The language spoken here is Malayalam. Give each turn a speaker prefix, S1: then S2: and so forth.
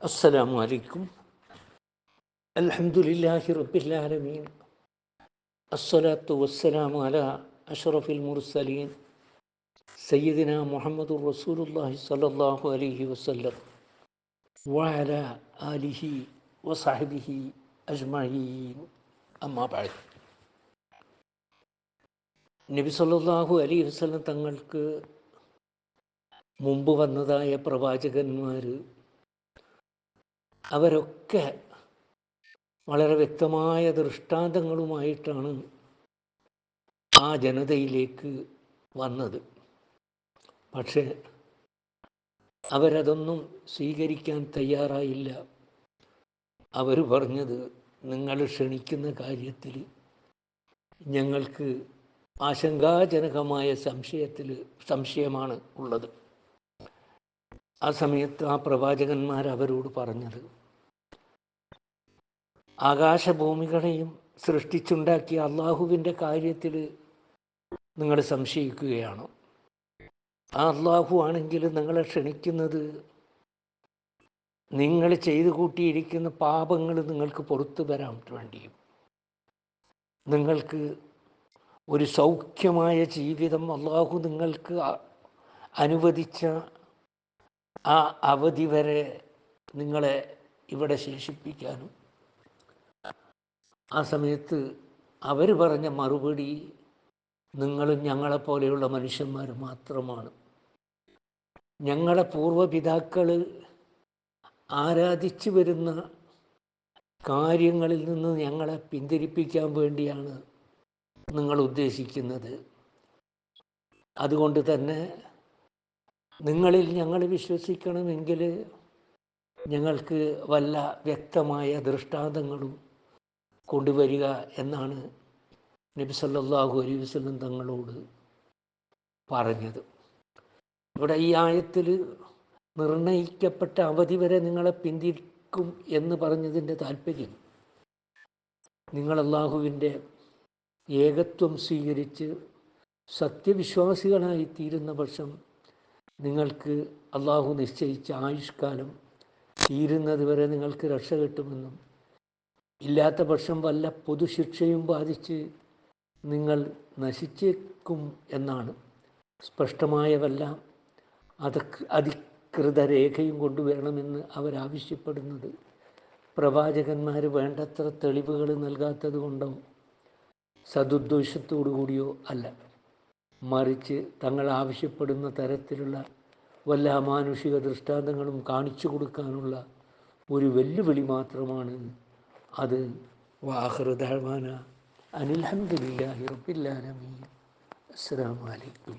S1: അസ്സലാമു അലൈക്കും. അൽഹംദുലില്ലാഹി റബ്ബിൽ ആലമീൻ. അസ്സലാത്തു വസ്സലാമു അലാ അഷ്റഫിൽ മുർസലീൻ സയ്യിദിനാ മുഹമ്മദുർ റസൂലുള്ളാഹി സ്വല്ലല്ലാഹു അലൈഹി വസല്ലം വഅലാ ആലിഹി വസഹ്ബിഹി അജ്മഈൻ. അമ്മാ ബഅദ്. നബി സല്ലല്ലാഹു അലൈഹി വസല്ലം തങ്ങൾക്ക് മുമ്പ് വന്നതായ പ്രവാചകന്മാർ അവരൊക്കെ വളരെ വ്യക്തമായ ദൃഷ്ടാന്തങ്ങളുമായിട്ടാണ് ആ ജനതയിലേക്ക് വന്നത്. പക്ഷേ അവരതൊന്നും സ്വീകരിക്കാൻ തയ്യാറായില്ല. അവർ പറഞ്ഞത്, നിങ്ങൾ ക്ഷണിക്കുന്ന കാര്യത്തിൽ ഞങ്ങൾക്ക് ആശങ്കാജനകമായ സംശയമാണ് ഉള്ളത്. ആ സമയത്ത് ആ പ്രവാചകന്മാർ അവരോട് പറഞ്ഞത്, ആകാശഭൂമികളെയും സൃഷ്ടിച്ചുണ്ടാക്കിയ അള്ളാഹുവിൻ്റെ കാര്യത്തിൽ നിങ്ങൾ സംശയിക്കുകയാണോ? ആ അള്ളാഹു ആണെങ്കിൽ നിങ്ങളെ ക്ഷണിക്കുന്നത് നിങ്ങൾ ചെയ്തു കൂട്ടിയിരിക്കുന്ന പാപങ്ങൾ നിങ്ങൾക്ക് പുറത്തു വരാൻ വേണ്ടിയും നിങ്ങൾക്ക് ഒരു സൗഖ്യമായ ജീവിതം അള്ളാഹു നിങ്ങൾക്ക് അനുവദിച്ച ആ അവധി വരെ നിങ്ങളെ ഇവിടെ ശേഷിപ്പിക്കാനും. ആ സമയത്ത് അവർ പറഞ്ഞ മറുപടി, നിങ്ങളും ഞങ്ങളെപ്പോലെയുള്ള മനുഷ്യന്മാർ മാത്രമാണ്. ഞങ്ങളെ പൂർവ്വപിതാക്കൾ ആരാധിച്ചു വരുന്ന കാര്യങ്ങളിൽ നിന്ന് ഞങ്ങളെ പിന്തിരിപ്പിക്കാൻ വേണ്ടിയാണ് നിങ്ങൾ ഉദ്ദേശിക്കുന്നത്. അതുകൊണ്ട് തന്നെ നിങ്ങളിൽ ഞങ്ങൾ വിശ്വസിക്കണമെങ്കിൽ ഞങ്ങൾക്ക് വല്ല വ്യക്തമായ ദൃഷ്ടാന്തങ്ങളും കൊണ്ടുവരിക എന്നാണ് നബി സല്ലല്ലാഹു അലൈഹി വസല്ലം തങ്ങളോട് പറഞ്ഞത്. ഇവിടെ ഈ ആയത്തിൽ നിർണയിക്കപ്പെട്ട അവധി വരെ നിങ്ങളെ പിന്തിരിക്കും എന്ന് പറഞ്ഞതിൻ്റെ താല്പര്യം, നിങ്ങൾ അള്ളാഹുവിൻ്റെ ഏകത്വം സ്വീകരിച്ച് സത്യവിശ്വാസികളായി തീരുന്ന പക്ഷം നിങ്ങൾക്ക് അള്ളാഹു നിശ്ചയിച്ച ആയുഷ്കാലം തീരുന്നത് വരെ നിങ്ങൾക്ക് രക്ഷ കിട്ടുമെന്നും, ഇല്ലാത്ത പക്ഷം വല്ല പൊതുശിക്ഷയും ബാധിച്ച് നിങ്ങൾ നശിച്ചേക്കും എന്നാണ്. സ്പഷ്ടമായ വല്ല അധികൃത രേഖയും കൊണ്ടുവരണമെന്ന് അവരാവശ്യപ്പെടുന്നത് പ്രവാചകന്മാർ വേണ്ടത്ര തെളിവുകൾ നൽകാത്തത് കൊണ്ടോ സദുദ്ദേശത്തോടു കൂടിയോ അല്ല, മറിച്ച് തങ്ങൾ ആവശ്യപ്പെടുന്ന തരത്തിലുള്ള വല്ല അമാനുഷിക ദൃഷ്ടാന്തങ്ങളും കാണിച്ചു കൊടുക്കാനുള്ള ഒരു വെല്ലുവിളി മാത്രമാണ് അത്. വആഖിറു ദഅ്വാനാ അനിൽ ഹംദുലില്ലാഹി റബ്ബിൽ ആലമീൻ. അസ്സലാമു അലൈക്കും.